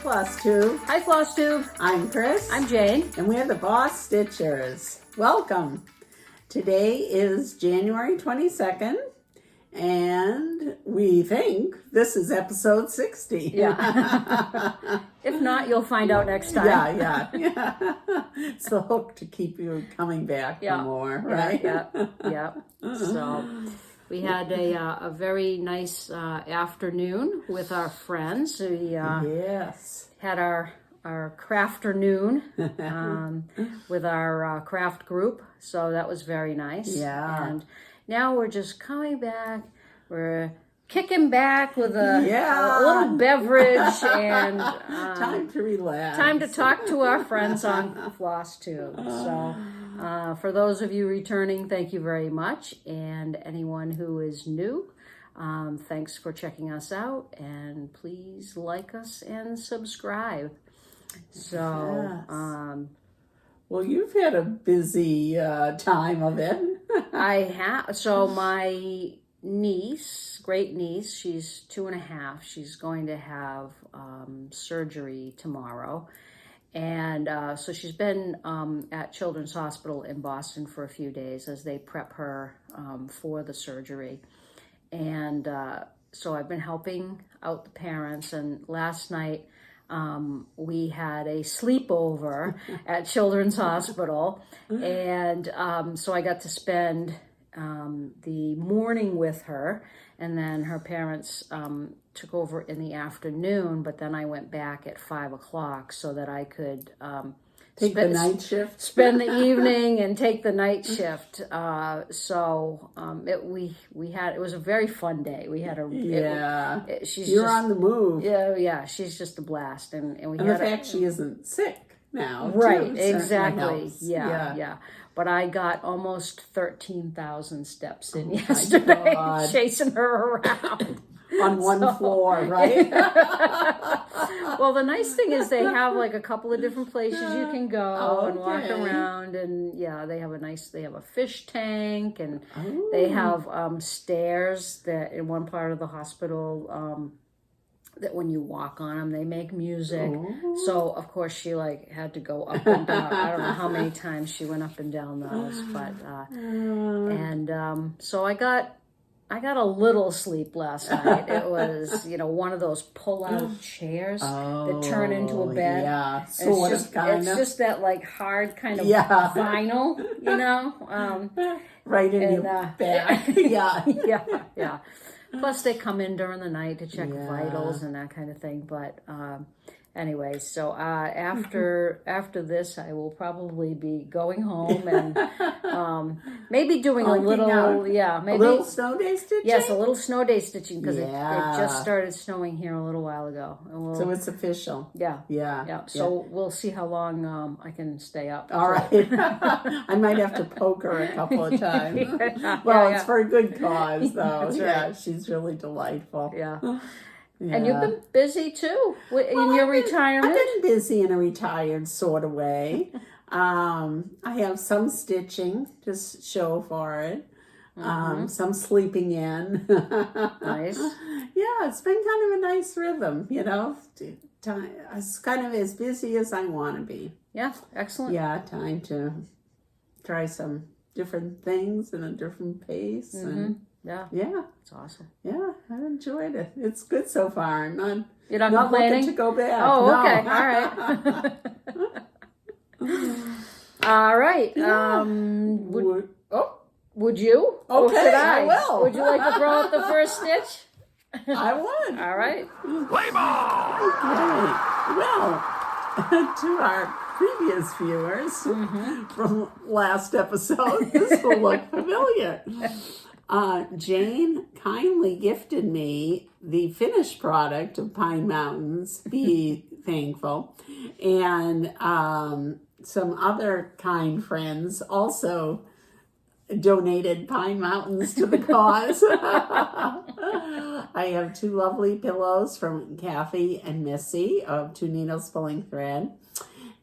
Floss Tube. Hi, Floss Tube. I'm Chris. I'm Jane. And we're the BosStitchers. Welcome. Today is January 22nd, and we think this is episode 60. Yeah. If not, you'll find out next time. Yeah. It's the hook to keep you coming back for more, right? Yeah. So we had a very nice afternoon with our friends. We had our crafternoon with our craft group, so that was very nice. Yeah. And now we're just coming back. We're kicking back with a little beverage and time to relax. Time to talk to our friends on Floss Tube. So for those of you returning, thank you very much. And anyone who is new, thanks for checking us out. And please like us and subscribe. So, well, you've had a busy time of it. I have. So my niece, great niece, she's 2.5. She's going to have surgery tomorrow. And so she's been at Children's Hospital in Boston for a few days as they prep her for the surgery. And so I've been helping out the parents. And last night we had a sleepover at Children's Hospital. And so I got to spend the morning with her. And then her parents took over in the afternoon, but then I went back at 5 o'clock so that I could take the night shift, spend the evening and take the night shift. It was a very fun day. We had You're on the move. Yeah. She's just a blast, and the fact she isn't sick now, right? Too, exactly. Yeah. But I got almost 13,000 steps in yesterday, chasing her around. On one floor, right? Well, the nice thing is they have like a couple of different places you can go and walk around, and they have a fish tank, and they have stairs that in one part of the hospital that when you walk on them, they make music. So of course she had to go up and down. I don't know how many times she went up and down those, but so I got a little sleep last night. It was, one of those pull-out chairs that turn into a bed. Yeah, it's just that hard kind of vinyl, right in your back. Yeah. Plus, they come in during the night to check vitals and that kind of thing. But anyway, so after this, I will probably be going home and maybe doing a little snow day stitching. Yes, a little snow day stitching because it just started snowing here a little while ago. And so it's official. Yeah. So we'll see how long I can stay up. All right. I might have to poke her a couple of times. It's for a good cause, though. That's right. She's really delightful. Yeah. And you've been busy too in your retirement. I've been busy in a retired sort of way. I have some stitching to show for it. Some sleeping in. Nice. Yeah, it's been kind of a nice rhythm, It's kind of as busy as I want to be. Yeah, excellent. Yeah, time to try some different things in a different pace. And yeah, it's awesome. Yeah, I enjoyed it. It's good so far. You're not looking complaining? to go back. Oh, no. okay, all right. All right. Would you? Okay, or should I will. Would you like to throw out the first stitch? I would. All right. Play ball. Okay. Well, to our previous viewers from last episode, this will look familiar. Jane kindly gifted me the finished product of Pine Mountains, Be Thankful, and some other kind friends also donated Pine Mountains to the cause. I have 2 lovely pillows from Khaki and Missy of 2 Needles Pulling Thread,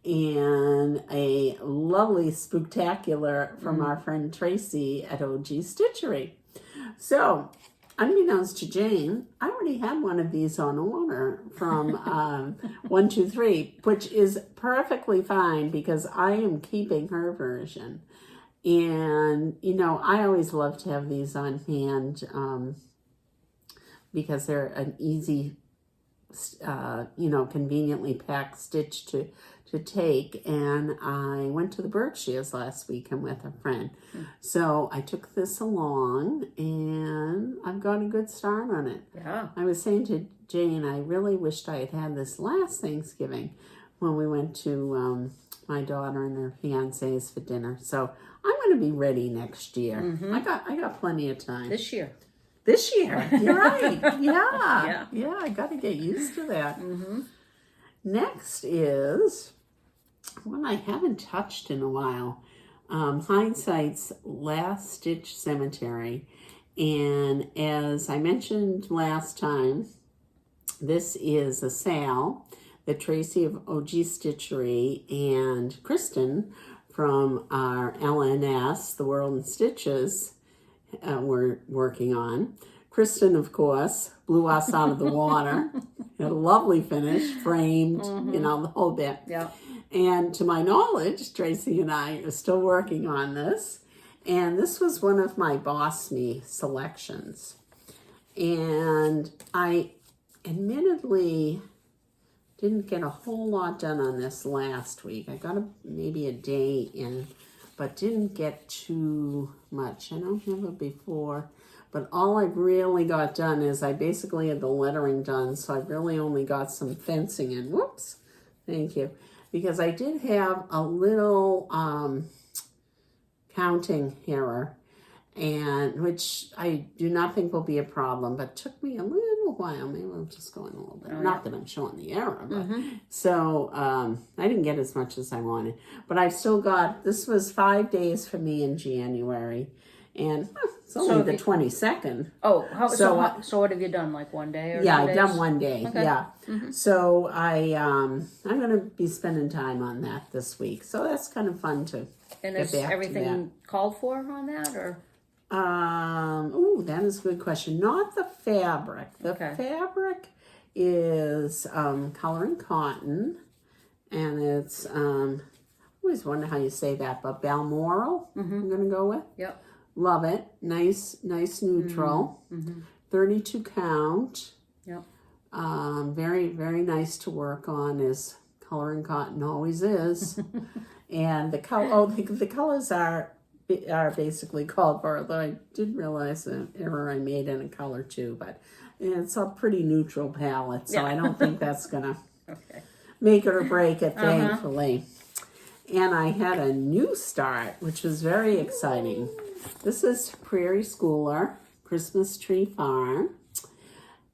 and a lovely spooktacular from our friend Tracy at OG Stitchery. So unbeknownst to Jane, I already had one of these on order from 123, which is perfectly fine because I am keeping her version. And, I always love to have these on hand because they're an easy, conveniently packed stitch to take. And I went to the Berkshires last weekend with a friend. So I took this along and I've got a good start on it. Yeah. I was saying to Jane, I really wished I had this last Thanksgiving when we went to my daughter and her fiancés for dinner. So I'm going to be ready next year. Mm-hmm. I got plenty of time. This year. This year, you're right. Yeah. Yeah, I got to get used to that. Mm-hmm. Next is one I haven't touched in a while. Hinzeit's Last Stitch Cemetery. And as I mentioned last time, this is a sale that Tracy of OG Stitchery and Kristen from our LNS, The World in Stitches, we're working on. Kristen, of course, blew us out of the water. Had a lovely finish, framed, the whole bit. Yeah. And to my knowledge, Tracy and I are still working on this. And this was one of my Boss Me selections. And I admittedly didn't get a whole lot done on this last week. I got maybe a day in, but didn't get too much. I don't have it before, but all I've really got done is I basically had the lettering done, so I've really only got some fencing in. Whoops, thank you. Because I did have a little counting error, and which I do not think will be a problem, but took me a little while. Maybe I'm just going a little bit. Not that I'm showing the error, but so I didn't get as much as I wanted. But I've still got, this was 5 days for me in January, and it's only the 22nd. Oh, so what have you done? Like one day or 2 days? I've done one day. Okay. Yeah. So I'm going to be spending time on that this week. So that's kind of fun to And get is back everything to that. called for on that, or? That is a good question. Not the fabric. The fabric is coloring cotton, and it's I always wonder how you say that, but Balmoral. I'm gonna go with. Yep. Love it. Nice neutral. 32 count. Yep. Very, very nice to work on, as coloring cotton always is. And the colors are basically called for, although I did realize an error I made in a color too, but it's a pretty neutral palette, so I don't think that's gonna make it or break it, thankfully. And I had a new start, which was very exciting. This is Prairie Schooler, Christmas Tree Farm.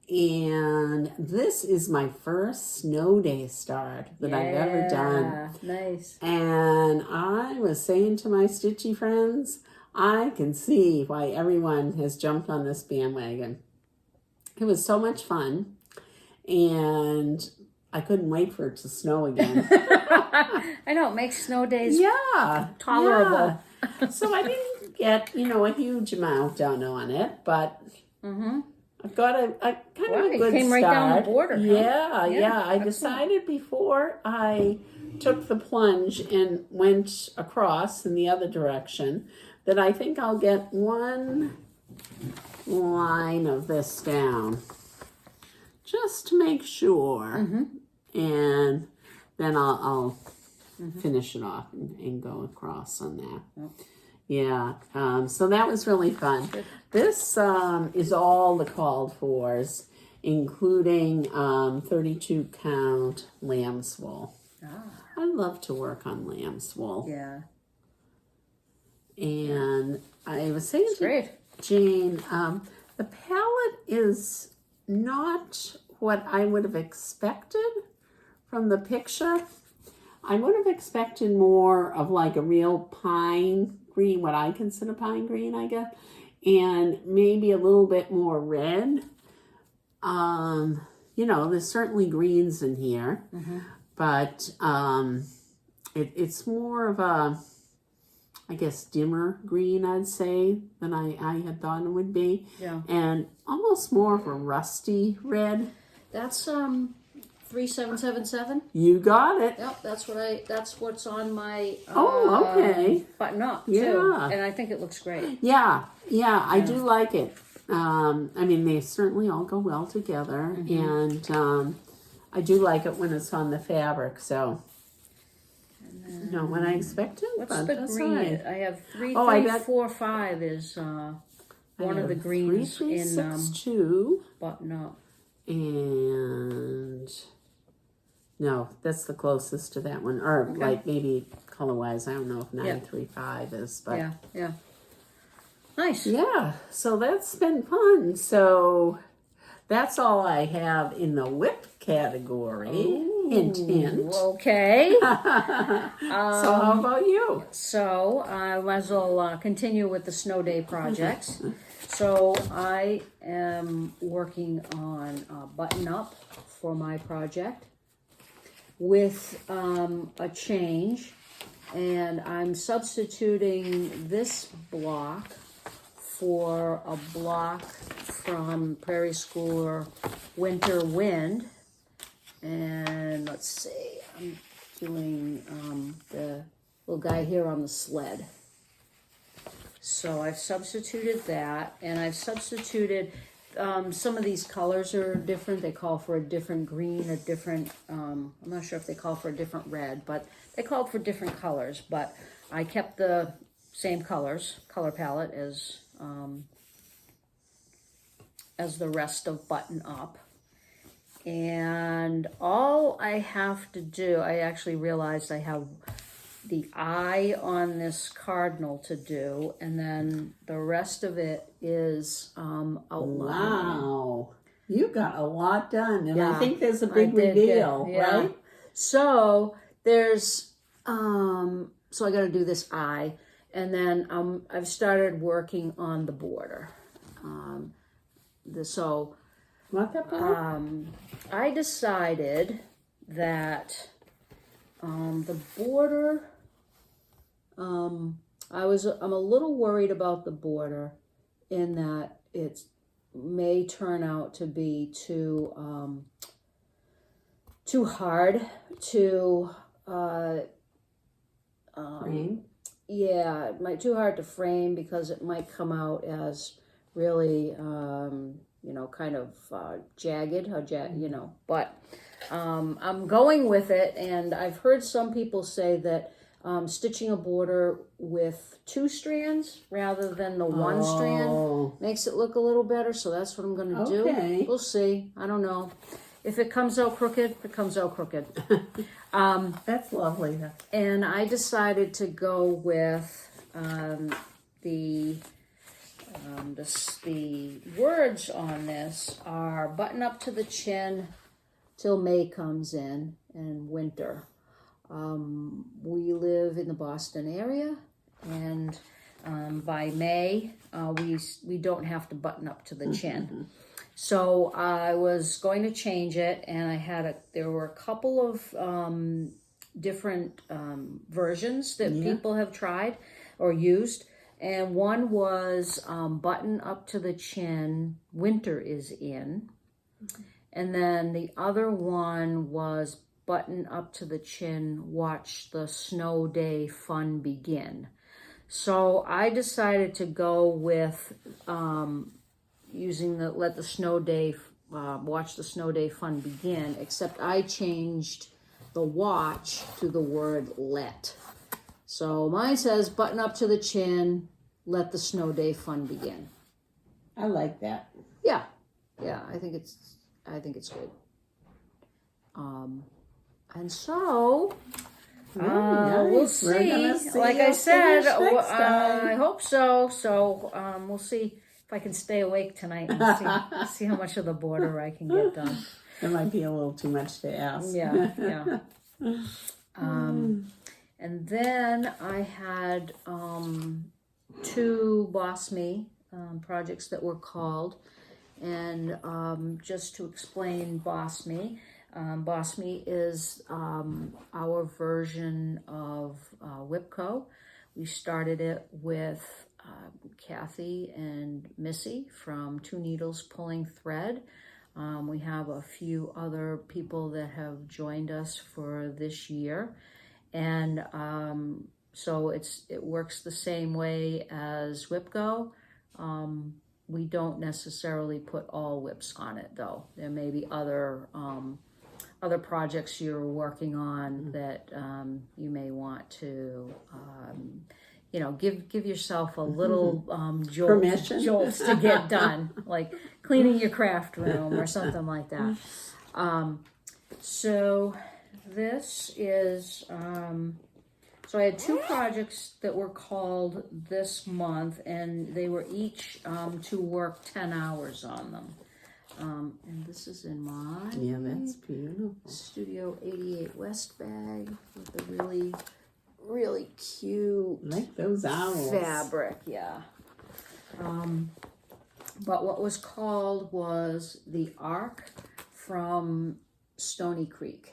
And this is my first snow day start that I've ever done. Nice. And I was saying to my Stitchy friends, I can see why everyone has jumped on this bandwagon. It was so much fun. And I couldn't wait for it to snow again. I know, it makes snow days tolerable. Yeah. So I didn't get, a huge amount done on it, but... I've got a kind of a good came right start. down the border. Huh? Yeah. I decided before I took the plunge and went across in the other direction that I think I'll get one line of this down just to make sure. And then I'll finish it off and go across on that. Yeah, so that was really fun. This is all the called fors, including 32 count lambswool. I love to work on lambswool. Yeah. And I was saying to Jane, the palette is not what I would have expected from the picture. I would have expected more of like a real pine green, what I consider pine green, I guess, and maybe a little bit more red. There's certainly greens in here, but it's more of a I guess, dimmer green, I'd say, than I had thought it would be. Yeah. And almost more of a rusty red. That's 3777. You got it. Yep, that's what's on my Okay. button up too. Yeah. And I think it looks great. Yeah, I do like it. I mean, they certainly all go well together, and I do like it when it's on the fabric. So, you know, when I expect it. What's but the that's green? all right. I have 3345 is one of the greens in 3362 button up. And no, that's the closest to that one, or like maybe color wise. I don't know if 935 is, but yeah. Nice. Yeah, so that's been fun. So that's all I have in the whip category. Ooh, hint, hint. Okay. So how about you? So I might as well continue with the snow day projects. So I am working on a button up for my project with a change, and I'm substituting this block for a block from Prairie Schooler Winter Wind. And let's see, I'm doing the little guy here on the sled. So I've substituted that, and I've substituted some of these colors are different. They call for a different green, a different, I'm not sure if they call for a different red, but they called for different colors. But I kept the same color palette as the rest of Button Up. And all I have to do, I actually realized I have the eye on this cardinal to do, and then the rest of it is outlining. Wow, you got a lot done, and Yeah, I think there's a big reveal, right? So there's so I got to do this eye, and then I've started working on the border. Want that part? I decided that the border, I'm a little worried about the border in that it may turn out to be too hard to Frame? Yeah, it might too hard to frame because it might come out as really kind of jagged, but I'm going with it, and I've heard some people say that stitching a border with 2 strands rather than the 1 strand makes it look a little better, so that's what I'm going to do. We'll see. I don't know. If it comes out crooked, it comes out crooked. That's lovely. And I decided to go with the words on this are button up to the chin till May comes in and winter. We live in the Boston area, and by May we don't have to button up to the chin. So I was going to change it, and there were a couple of different versions that people have tried or used. And one was button up to the chin, winter is in. And then the other one was button up to the chin, watch the snow day fun begin. So I decided to go with using let the snow day, watch the snow day fun begin, except I changed the watch to the word let. So mine says button up to the chin, let the snow day fun begin. I like that. Yeah, I think it's good. And so nice. we'll see. Like I said, I hope so. So we'll see if I can stay awake tonight and see how much of the border I can get done. That might be a little too much to ask. Yeah. And then I had 2 Boss Me projects that were called. And just to explain Boss Me is our version of Whipco, We started it with Kathy and Missy from Two Needles Pulling Thread. We have a few other people that have joined us for this year. And so it works the same way as WhipGo. We don't necessarily put all whips on it, though. There may be other projects you're working on that you may want to, give yourself a little jolt to get done, like cleaning your craft room or something like that. So this is, so I had two projects that were called this month, and they were each to work 10 hours on them. And this is in my that's beautiful. Studio 88 West bag with a really, really cute Like those owls. fabric, yeah. But what was called was the Ark from Stoney Creek.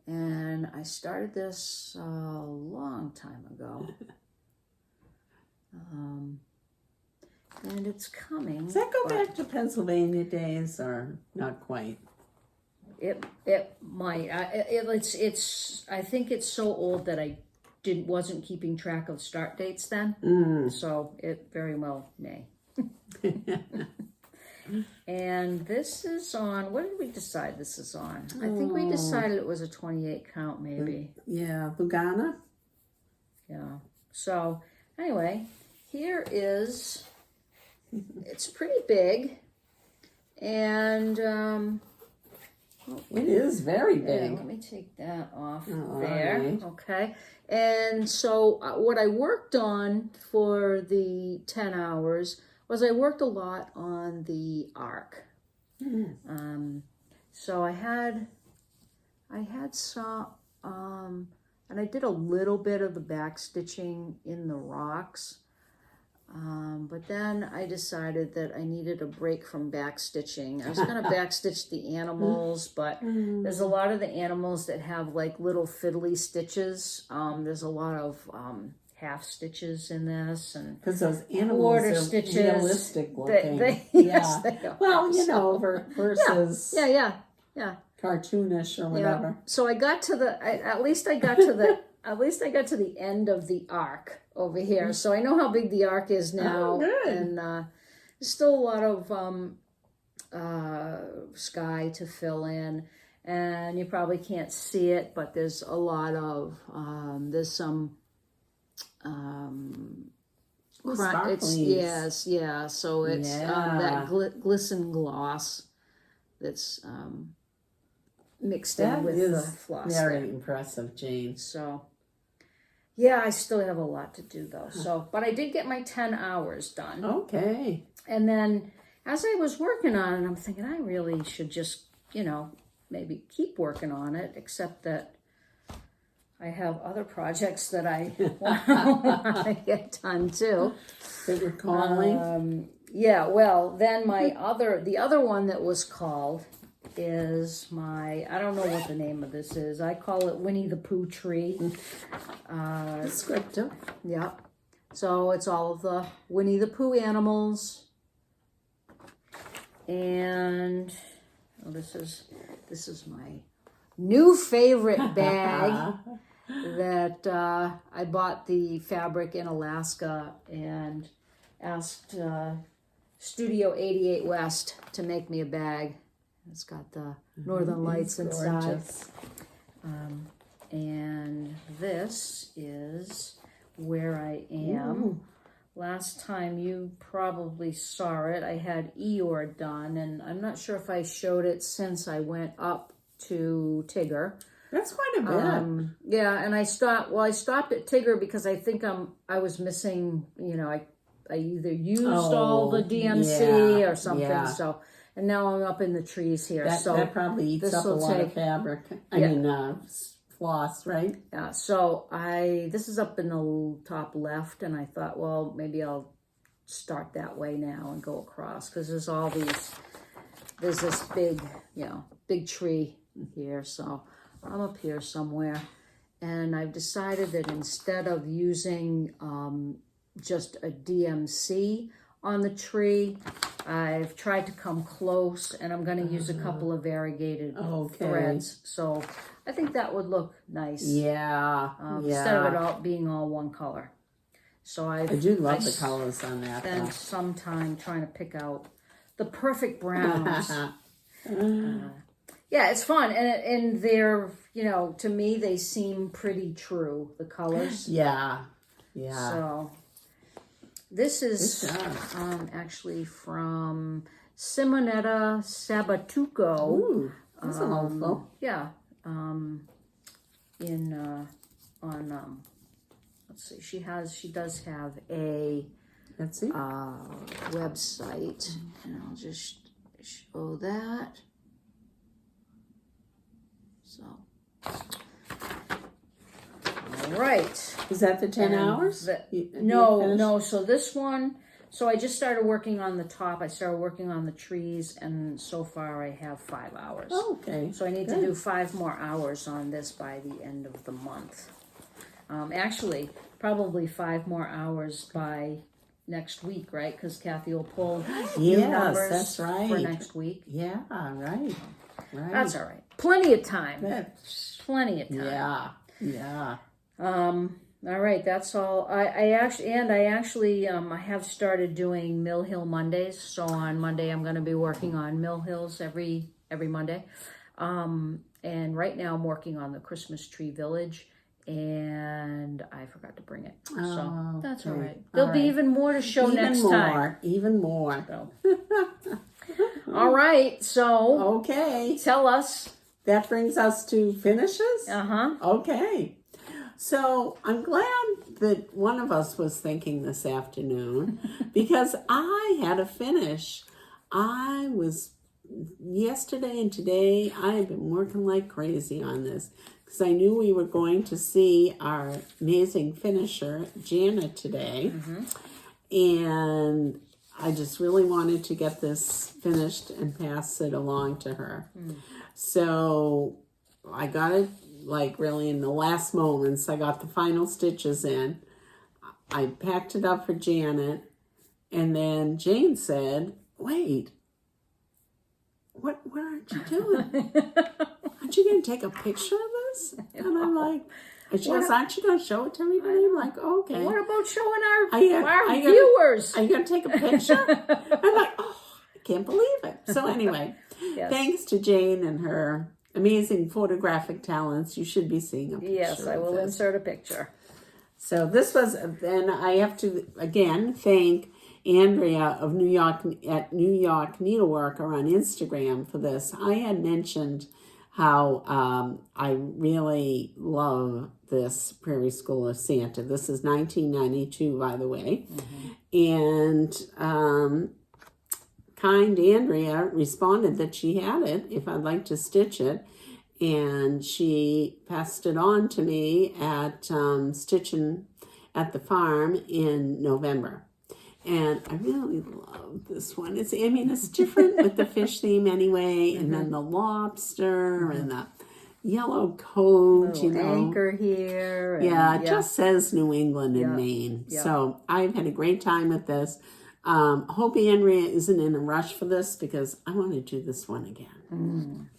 And I started this a long time ago. And it's coming. Does that go back to Pennsylvania days or not quite? It might. It's. I think it's so old that I wasn't keeping track of start dates then. So it very well may. And this is on. What did we decide this is on? I think we decided it was a 28 count, maybe. Yeah, Lugana. Yeah. So anyway, here is. It's pretty big, and it is very big. let me take that off there. Right. Okay. And so what I worked on for the 10 hours was I worked a lot on the Ark. So I had some, and I did a little bit of the back stitching in the rocks. But then I decided that I needed a break from back stitching. I was going to back stitch the animals, but there's a lot of the animals that have like little fiddly stitches. There's a lot of half stitches in this, and because those animals quarter are stitches. realistic looking. Yes, they are. Well, versus yeah. cartoonish or whatever. Yeah. So I got to at least I got to the end of the Ark over here. So I know how big the Ark is now. Good. And there's still a lot of sky to fill in. And you probably can't see it, but there's a lot of, there's some, sparklies. yeah. So it's that glisten gloss that's mixed in with the floss. Very impressive, Jane. So, yeah, I still have a lot to do though. So, but I did get my 10 hours done. Okay. And then as I was working on it, I'm thinking I really should just, maybe keep working on it, except that I have other projects that I want to get done too. That were calling? Yeah, well, then the other one that was called is I don't know what the name of this is. I call it Winnie the Pooh tree. Descriptive. Yeah. So it's all of the Winnie the Pooh animals. And this is my new favorite bag that I bought the fabric in Alaska and asked Studio 88 West to make me a bag. It's got the Northern Lights inside. And this is where I am. Ooh. Last time you probably saw it, I had Eeyore done, and I'm not sure if I showed it since I went up to Tigger. That's quite a bit. Yeah, and I stopped at Tigger because I think I was missing, I either used all the DMC or something. Yeah. So, and now I'm up in the trees here. That probably eats up a lot of fabric. I mean, floss, right? Yeah. So this is up in the top left, and I thought, well, maybe I'll start that way now and go across because there's this big tree here. So I'm up here somewhere. and I've decided that instead of using just a DMC on the tree, I've tried to come close, and I'm going to use a couple of variegated threads. So I think that would look nice. Yeah. Instead of it all being all one color. So I do love the colors on that. Spent some time trying to pick out the perfect browns. Yeah, it's fun, and they're, you know, to me they seem pretty true, the colors. Yeah. So this is actually from Simonetta Sabatucci. Ooh, that's a mouthful. Yeah. Let's see. She does have a website, and I'll just show that. So, all right. Is that the 10 hours? No. So this one. So I just started working on the top. I started working on the trees, and so far I have 5 hours. Oh, okay. So I need to do 5 more hours on this by the end of the month. Actually, probably 5 more hours by next week, right? Because Kathy will pull new numbers that's right. for next week. Yeah, right. That's all right. Plenty of time. Plenty of time. Yeah. All right, that's all. I actually have started doing Mill Hill Mondays. So on Monday, I'm going to be working on Mill Hills every Monday. And right now, I'm working on the Christmas Tree Village, and I forgot to bring it. So that's all right. There'll be even more to show next time. Even more. So. All right, so okay. Tell us. That brings us to finishes? Uh-huh. Okay. So I'm glad that one of us was thinking this afternoon because I had a finish. I was, yesterday and today, I have been working like crazy on this because I knew we were going to see our amazing finisher, Janet, today. And I just really wanted to get this finished and pass it along to her. So I got it like really in the last moments. I got the final stitches in. I packed it up for Janet. And then Jane said, wait, what aren't you doing? Aren't you going to take a picture of this? And I'm like, and she goes, aren't you going to show it to everybody? I'm like, okay. What about showing our viewers? Are you going to take a picture? I'm like, oh, I can't believe it. So anyway, thanks to Jane and her amazing photographic talents, you should be seeing a picture. Yes, I will insert a picture. So this was, then I have to again thank Andrea of New York Needleworker on Instagram for this. I had mentioned how I really love this Prairie Schooler Santa. This is 1992, by the way. And kind Andrea responded that she had it if I'd like to stitch it. And she passed it on to me at Stitching at the Farm in November. And I really love this one. It's different with the fish theme anyway, and then the lobster and the yellow coat, anchor here. And, it just says New England and Maine. So I've had a great time with this. Hope Andrea isn't in a rush for this because I want to do this one again.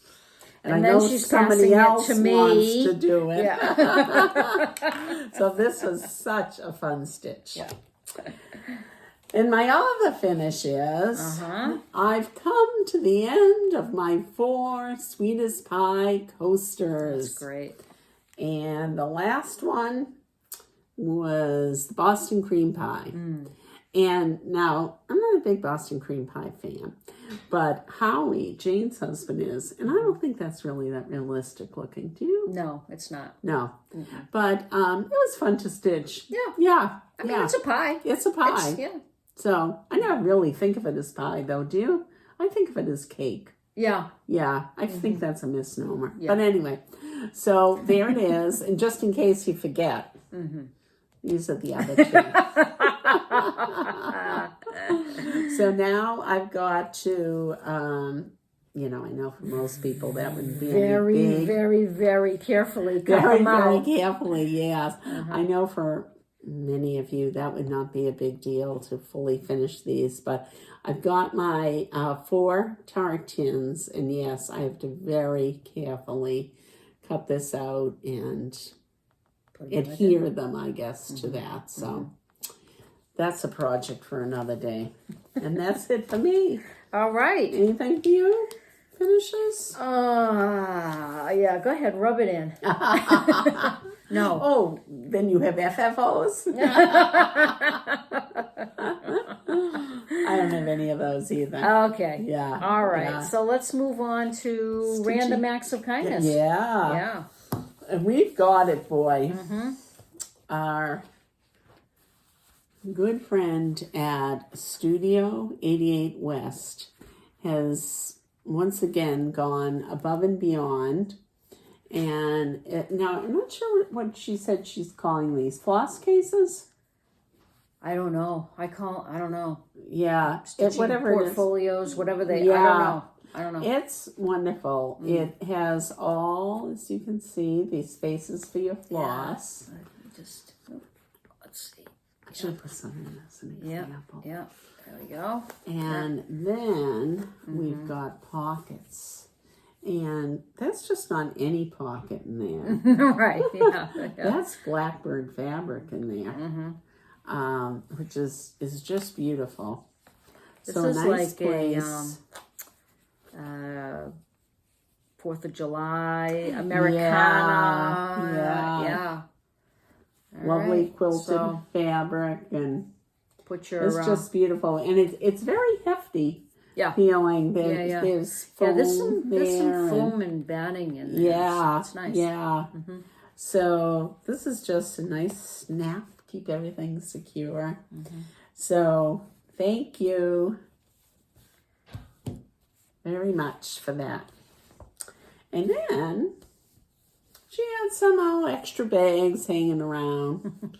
And I know somebody else wants to do it. So this was such a fun stitch. And my other finish is, I've come to the end of my 4 sweetest pie coasters. That's great. And the last one was the Boston cream pie. And now, I'm not a big Boston cream pie fan, but Howie, Jane's husband, is. And I don't think that's really that realistic looking. Do you? No, it's not. No. But it was fun to stitch. Yeah. I mean, it's a pie. It's a pie. So I don't really think of it as pie, though, do you? I think of it as cake. Yeah, I think that's a misnomer. But anyway, so there it is. And just in case you forget, these are the other 2. So now I've got to you know, I know for most people that would be Very, big, very, very carefully cut very, them very out. carefully, yes. I know for many of you that would not be a big deal to fully finish these, but I've got my 4 tart tins, and yes, I have to very carefully cut this out and adhere them, I guess, to that. So that's a project for another day. And that's it for me. All right. Anything for you? Finishes? Yeah, go ahead, rub it in. No. Oh, then you have FFOs? I don't have any of those either. Okay. Yeah. All right. Yeah. So let's move on to Stitchy. random acts of kindness. Yeah. Yeah. And we've got it, boy. Our good friend at Studio 88 West has once again gone above and beyond. And now, I'm not sure what she said she's calling these. Floss cases? I don't know. I don't know. Yeah. Stitching Whatever portfolios, whatever they, Yeah. I don't know. It's wonderful. It has all, as you can see, these spaces for your floss. Just, let's see. I should put some in as an example. Yeah. There we go. And then we've got pockets. And that's just not any pocket in there. Right. Yeah. That's blackbird fabric in there, which is just beautiful. This so is nice like place. a 4th of July Americana. Yeah. All Lovely right. quilted fabric, and put your. it's just beautiful, and it's very hefty. Yeah. Feeling there's foam there's some there foam and batting in there. Yeah, it's nice. Yeah. So this is just a nice snap. Keep everything secure. So thank you very much for that. And then she had some extra bags hanging around.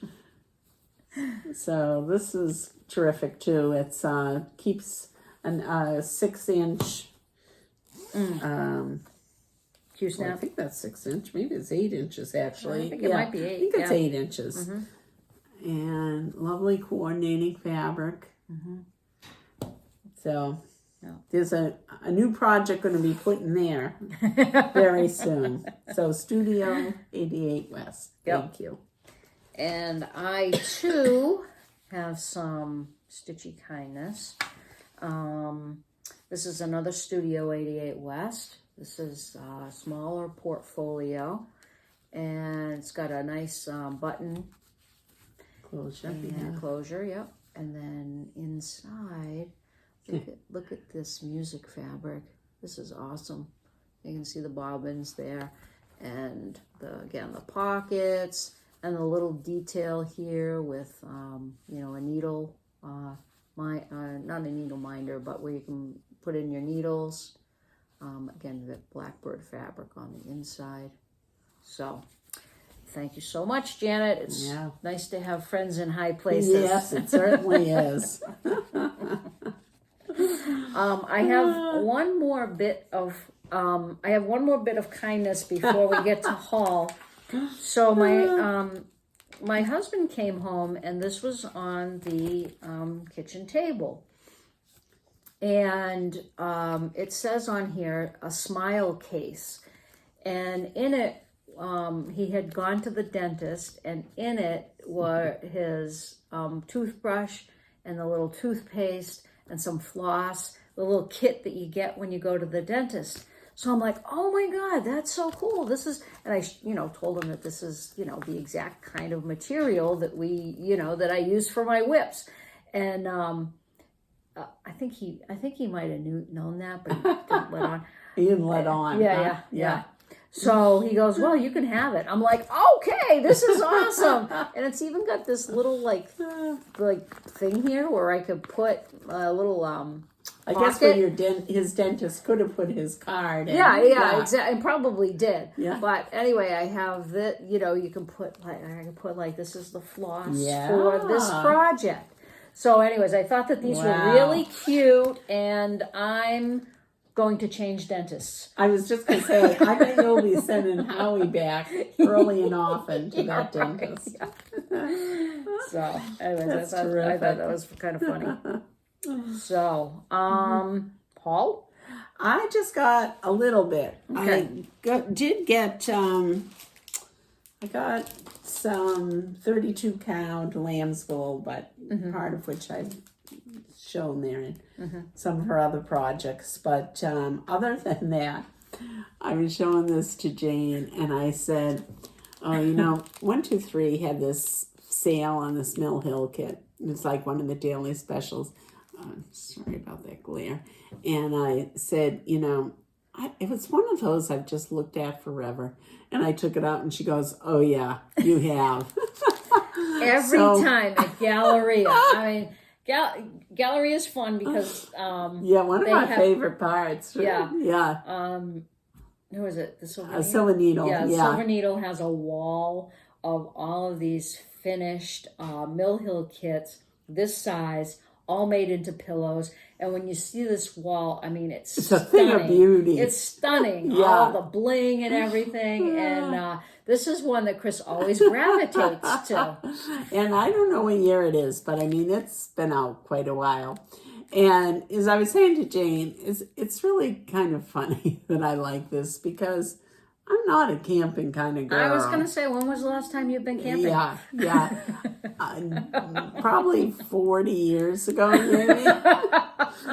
So this is terrific too. It's keeps an 6-inch Q-snap. I think that's 6 inch. Maybe it's 8 inches actually. I think it might be 8. I think it's 8 inches. And lovely coordinating fabric. So there's a new project going to be put in there very soon. So Studio 88 West. Thank you. And I too have some Stitchy kindness. This is another Studio 88 West. This is a smaller portfolio, and it's got a nice button Closure. and closure. Yep. And then inside, look at this music fabric. This is awesome. You can see the bobbins there, and the pockets, and the little detail here with a needle. Not a needle minder, but where you can put in your needles. Again, the blackbird fabric on the inside. So, thank you so much, Janet. It's nice to have friends in high places. Yes, it certainly is. I have one more bit of kindness before we get to haul. So my husband came home, and this was on the kitchen table. And it says on here, a smile case. And in it, he had gone to the dentist, and in it were his toothbrush and the little toothpaste and some floss, the little kit that you get when you go to the dentist. So I'm like, oh my God, that's so cool. This is, and I, told him that this is, the exact kind of material that that I use for my whips. And I think he might have known that, but he didn't let on. He didn't let on. Yeah. So he goes, well, you can have it. I'm like, okay, this is awesome. And it's even got this little like thing here where I could put a little I guess where his dentist could have put his card in. Yeah, exactly. And probably did. Yeah. But anyway, I have that, you can put this is the floss for this project. So anyways, I thought that these were really cute, and I'm going to change dentists. I was just going to say, I bet you'll be sending Howie back early and often to that dentist. Right, yeah. So, anyways, I thought that was kind of funny. So, Paul? I just got a little bit. Okay. I got some 32 count Lambswool, but part of which I've shown there in some of her other projects. But other than that, I was showing this to Jane, and I said, oh, 123 had this sale on this Mill Hill kit. It's like one of the daily specials. Sorry about that glare. And I said, it was one of those I've just looked at forever. And I took it out, and she goes, oh, yeah, you have. Every time at Galleria. I mean, Galleria is fun because... one of my favorite parts. Yeah. Yeah. Who is it? The Silver Needle? Silver Needle. Yeah, Silver Needle has a wall of all of these finished Mill Hill kits, this size, all made into pillows. And when you see this wall, I mean, it's stunning. A thing of beauty. It's stunning. Yeah. All the bling and everything. And this is one that Chris always gravitates to. And I don't know what year it is, but I mean, it's been out quite a while. And as I was saying to Jane, it's really kind of funny that I like this because I'm not a camping kind of girl. I was going to say, when was the last time you've been camping? Yeah. Probably 40 years ago, maybe.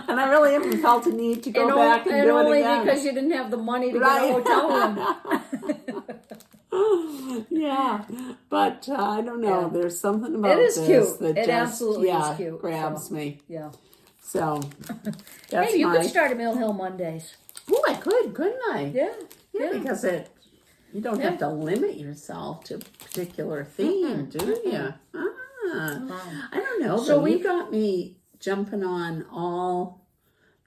And I really haven't felt a need to go back and do it again. And only because you didn't have the money to get a hotel room. Yeah, but I don't know. Yeah. There's something about it is this cute. that it just absolutely is cute. Grabs me. Yeah. So that's hey, you could start a Mill Hill Mondays. Oh, I could, couldn't I? Yeah, because you don't have to limit yourself to a particular theme, do you? I don't know. So you got me jumping on all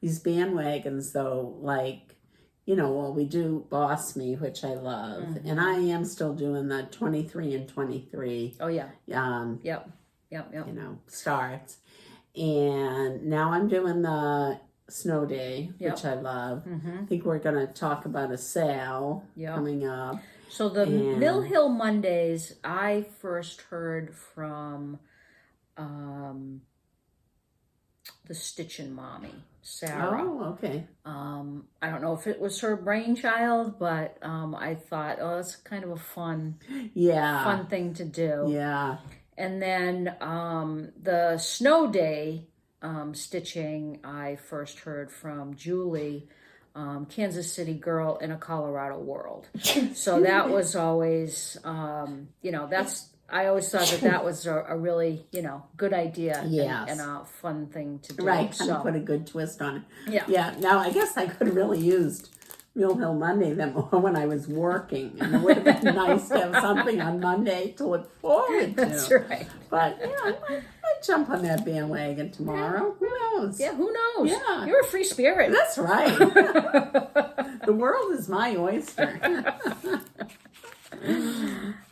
these bandwagons, though. Like, we do Boss Me, which I love, and I am still doing the 23 and 23. Oh yeah. Yep. Starts, and now I'm doing the Snow Day, which I love. I think we're going to talk about a sale coming up. So the Mill Hill Mondays, I first heard from the Stitchin' Mommy, Sarah. Oh, okay. I don't know if it was her brainchild, but I thought, that's kind of a fun thing to do. Yeah. And then the Snow Day stitching, I first heard from Julie, Kansas City girl in a Colorado world. So that was always, I always thought that was a really, good idea and a fun thing to do. Right, kind of put a good twist on it. Yeah. Yeah, now I guess I could have really used Mill Hill Monday then when I was working. And it would have been nice to have something on Monday to look forward to. That's right. But, I might jump on that bandwagon tomorrow. Who knows? Yeah, who knows? Yeah. You're a free spirit. That's right. The world is my oyster.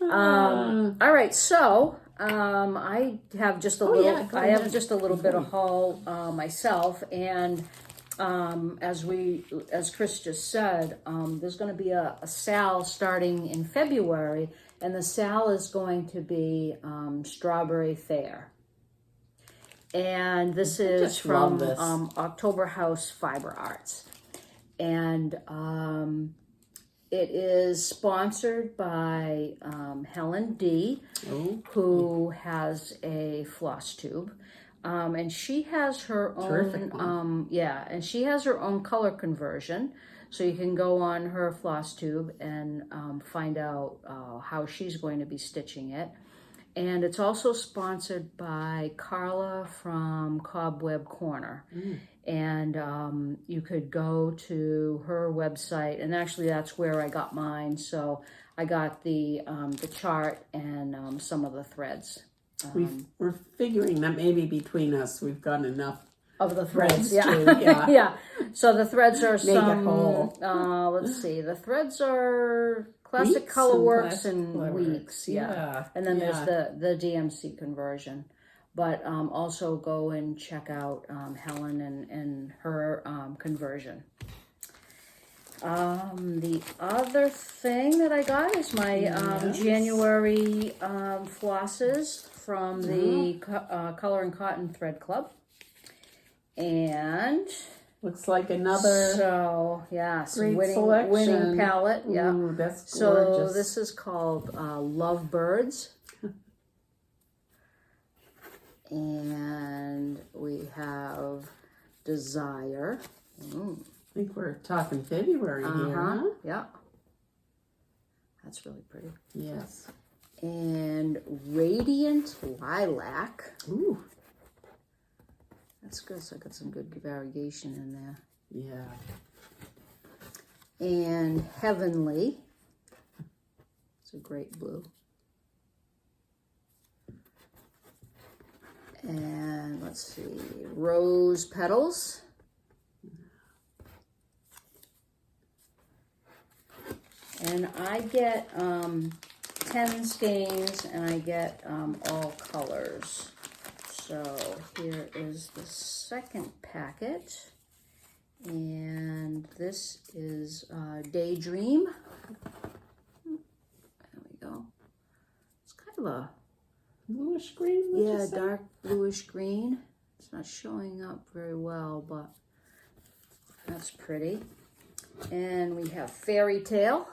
All right, so I have just a little. I have just a little bit of haul myself, and as Chris just said, there's going to be a sale starting in February, and the sale is going to be Strawberry Faire, and this is from October House Fiber Arts, and it is sponsored by Helen D., who has a floss tube. And she has her own, and she has her own color conversion. So you can go on her floss tube and find out how she's going to be stitching it. And it's also sponsored by Carla from Cobweb Corner. And you could go to her website, and actually that's where I got mine. So I got the chart and some of the threads. We're figuring that maybe between us we've got enough of the threads. Yeah. So the threads are Make it whole. Let's see. The threads are Classic Colorworks and Weeks. Yeah. And then there's the DMC conversion. But also go and check out Helen and her conversion. The other thing that I got is my January flosses from the Color and Cotton Thread Club. And looks like another some great selection. winning palette. Yeah, Ooh, that's So gorgeous. this is called Love Birds. And we have Desire. I think we're talking February here, huh? Yeah. That's really pretty. Yes. And Radiant Lilac. Ooh. That's good. So I got some good variegation in there. Yeah. And Heavenly. It's a great blue. And let's see, Rose Petals. And I get 10 skeins and I get all colors. So here is the second packet. And this is Daydream. There we go. It's kind of a bluish green? Yeah, dark bluish green. It's not showing up very well, but that's pretty. And we have Fairy Tale.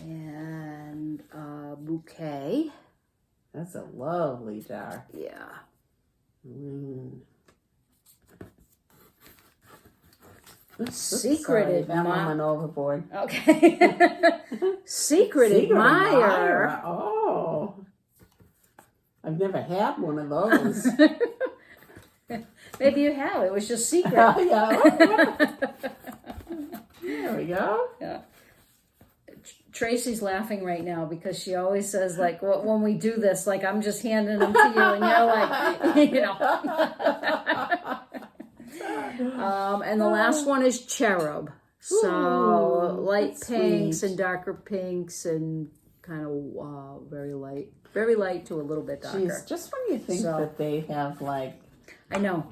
And Bouquet. That's a lovely dark. Yeah. Secret Admirer. That one went overboard. Okay. Secret Admirer. Oh. I've never had one of those. Maybe you have. It was just secret. Yeah. There we go. Yeah. Tracy's laughing right now because she always says, like, when we do this, like, I'm just handing them to you and you're like, you know. And the last one is Cherub. So light pinks and darker pinks and kind of very light to a little bit darker. Jeez, just when you think that they have, like, I know.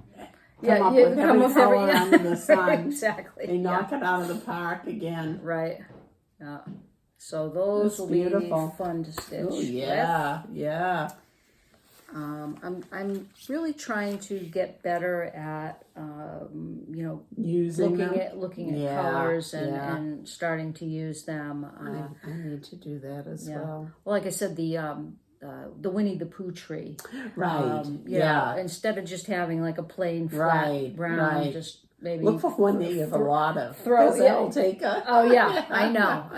Come up with every color under the sun. Exactly. They knock it out of the park again. Right. Yeah. So those will be fun to stitch. Oh, yeah, with. Yeah. I'm really trying to get better at using looking at colors and starting to use them. I need to do that as well. Well, like I said, the Winnie the Pooh tree. Right. Instead of just having like a plain flat brown, just maybe look for one that you have a lot of. That'll take a. Oh yeah, I know.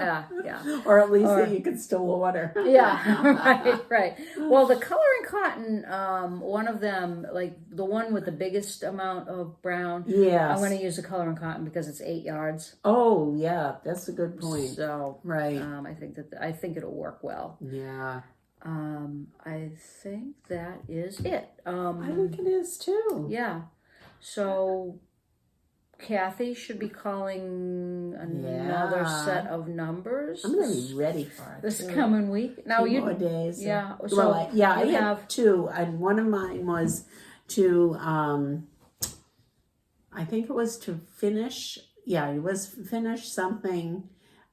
Yeah. Or at least that you can still order. Yeah. Right. Well, the Color and Cotton, one of them, like the one with the biggest amount of brown. Yes. I'm going to use the Color and Cotton because it's 8 yards. Oh yeah, that's a good point. So right. I think it'll work well. Yeah. I think that is it. I think it is too. Yeah. So Kathy should be calling another set of numbers. I'm going to be ready for it this coming week. Now 2 more days. Yeah. So well, I have 2, and one of mine was to I think it was to finish. Yeah, it was finish something.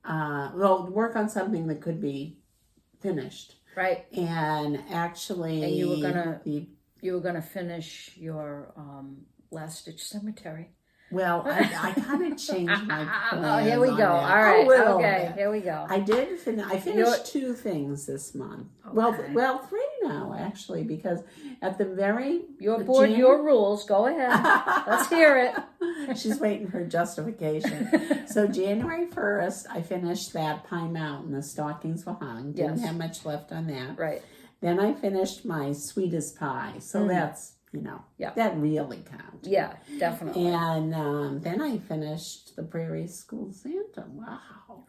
Work on something that could be finished. Right. And actually, and you were gonna finish your Last Stitch Cemetery. Well, I kind of changed my plans. Oh, here we go. All right. Okay, here we go. I did I finished 2 things this month. Okay. Well, 3 now actually, because at the very your board, your rules. Go ahead. Let's hear it. She's waiting for justification. So January 1st, I finished that Pine Mountain. The stockings were hung. Didn't have much left on that. Right. Then I finished my Sweetest Pie. So that's. That really counts. Yeah, definitely. And then I finished the Prairie School Santa. Wow.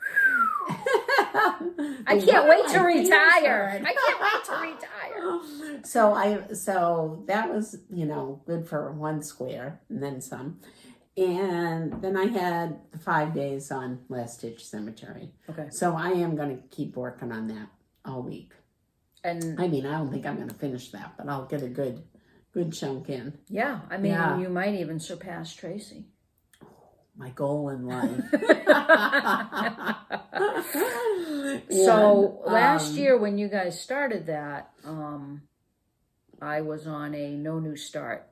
I can't wait to retire. I can't wait to retire. So that was, good for 1 square and then some. And then I had 5 days on Last Stitch Cemetery. Okay. So I am going to keep working on that all week. And I mean, I don't think I'm going to finish that, but I'll get a good good chunk in. Yeah, I mean, Yeah. you might even surpass Tracy. My goal in life. So last year when you guys started that, I was on a no new start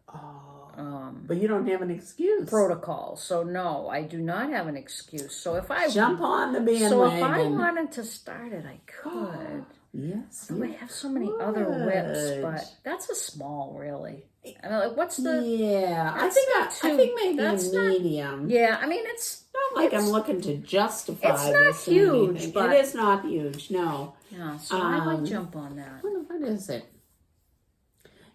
but you don't have an excuse. protocol. So no, I do not have an excuse. So if I Jump on the bandwagon. So if I wanted to start it, I could. Yes. Oh, I have so many other whips, but that's a small, really. I mean, like, what's the? Yeah, I That's think maybe that's a medium. Yeah, I mean, it's Not like I'm looking to justify it's not this or huge, anything. but- It is not huge. No. yeah. So I might jump on that. What is it?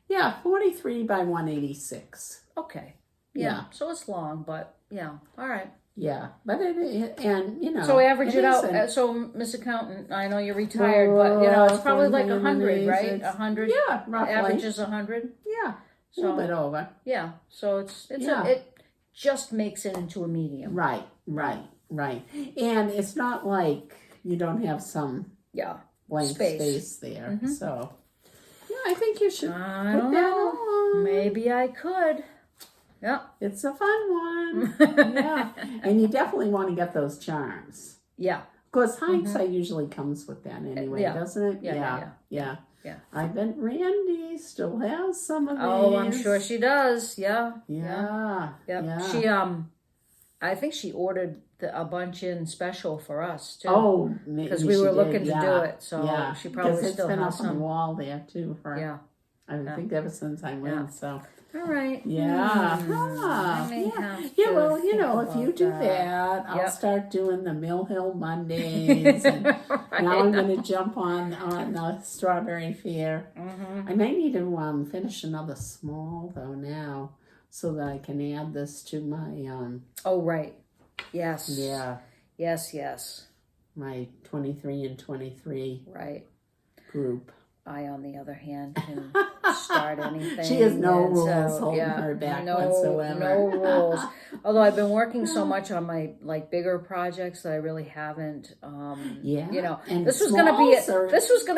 Yeah, 43 by 186. Okay. Yeah. Yeah. So it's long, but yeah. All right. Yeah, but and you know. So average it out. isn't- So, Miss Accountant, I know you're retired, but you know it's probably like 100, right? It's- 100. Yeah, roughly. Average is 100. Yeah, a So little bit over. yeah. So it's Yeah. it just makes it into a medium. Right. And it's not like you don't have some Yeah. blank space there. So, yeah, I think you should I put don't that know. on. Maybe I could. Yeah. It's a fun one. Yeah. And you definitely want to get those charms. Yeah. Of course, hindsight usually comes with that anyway, Yeah. doesn't it? Yeah. I bet Randy still has some of these. Oh, I'm sure she does. Yeah. Yeah. She I think she ordered a bunch in special for us too. Oh, because we were looking to do it, so she probably because still it's been has up on the some. wall there too for. Yeah. I think ever since I went. Yeah. So. All right. Yeah. I may have Yeah, to well, you think know, if you about do that, I'll Yep. start doing the Mill Hill Mondays. And Right. now I'm going to jump on the Strawberry Fair. I may need to finish another small, though, now, so that I can add this to my, Oh, right. Yes. yeah, Yes. my 23 and 23 Right. group. I, on the other hand, can start anything. She has no and rules holding her back whatsoever. No rules. Although I've been working so much on my bigger projects that I really haven't. Yeah, You know, and this was gonna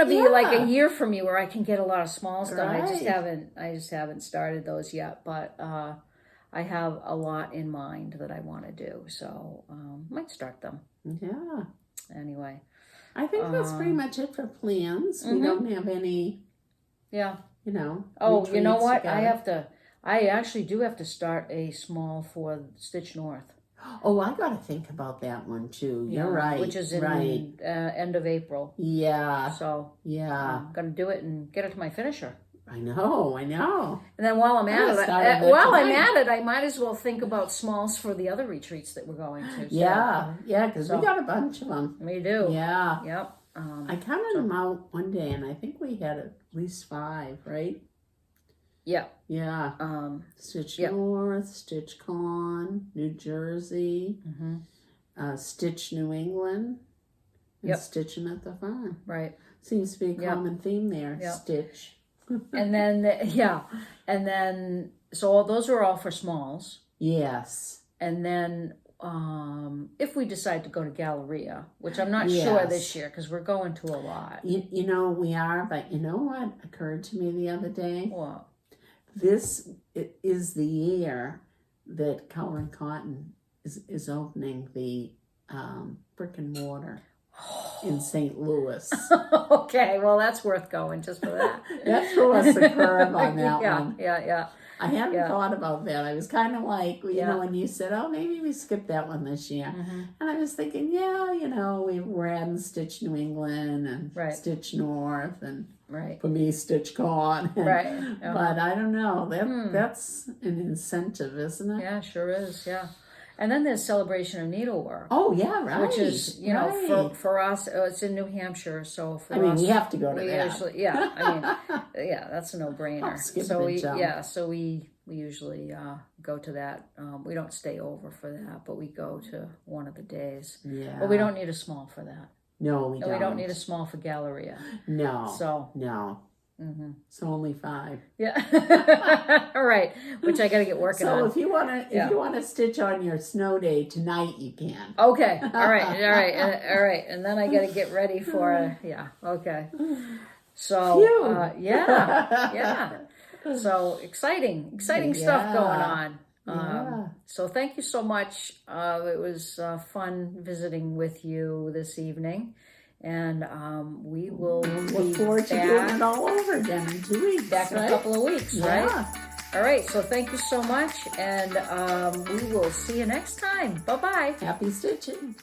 be Yeah. like a year for me where I can get a lot of smalls done. I just Right. haven't started those yet, but I have a lot in mind that I want to do, so might start them Yeah. anyway. I think that's pretty much it for plans. We don't have any, Yeah. you know. Oh, you know retreats what? together. I actually do have to start a small for Stitch North. Oh, I got to think about that one too. You're right. Which is in end of April. Yeah. So Yeah. I'm going to do it and get it to my finisher. I know. And then while I'm at gonna it, start on that tonight. I might as well think about smalls for the other retreats that we're going to. So. Yeah. Yeah, because So- we got a bunch of them. We do. Yeah. Yep. I counted them out one day, and I think we had at least 5, right? Yeah. Yeah. Stitch North, Stitch Con, New Jersey, Stitch New England, and Stitching at the Farm. Right. Seems to be a common theme there. Yep. Stitch. And then so all those are all for smalls. Yes. And then if we decide to go to Galleria, which I'm not sure this year because we're going to a lot. You know, we are, but you know what occurred to me the other day? What? This is the year that Color and Cotton is opening the brick and mortar in St. Louis. Okay, well, that's worth going just for that. That threw us a curve on that one. Yeah. I hadn't thought about that. I was kind of like, you know, when you said, oh, maybe we skipped that one this year. And I was thinking, yeah, you know, we're adding Stitch New England and Stitch North and for me, Stitch Con. And, but I don't know. That's an incentive, isn't it? Yeah, sure is, yeah. And then there's Celebration of Needlework. Oh, yeah, right. Which is, you know, for us, it's in New Hampshire, so for us... I mean, we have to go to that. Usually, that's a no-brainer. So we usually go to that. We don't stay over for that, but we go to one of the days. Yeah. But we don't need a small for that. No, we don't. We don't need a small for Galleria. No. So... No. So only 5. Yeah. All right. Which I got to get working on. So if you want to stitch on your snow day tonight, you can. Okay. All right. And then I got to get ready for okay. So yeah. So exciting stuff going on. Yeah. So thank you so much. It was fun visiting with you this evening. And we will look forward to doing it all over again in 2 weeks. Back in a couple of weeks, right? All right, so thank you so much, and we will see you next time. Bye-bye. Happy stitching.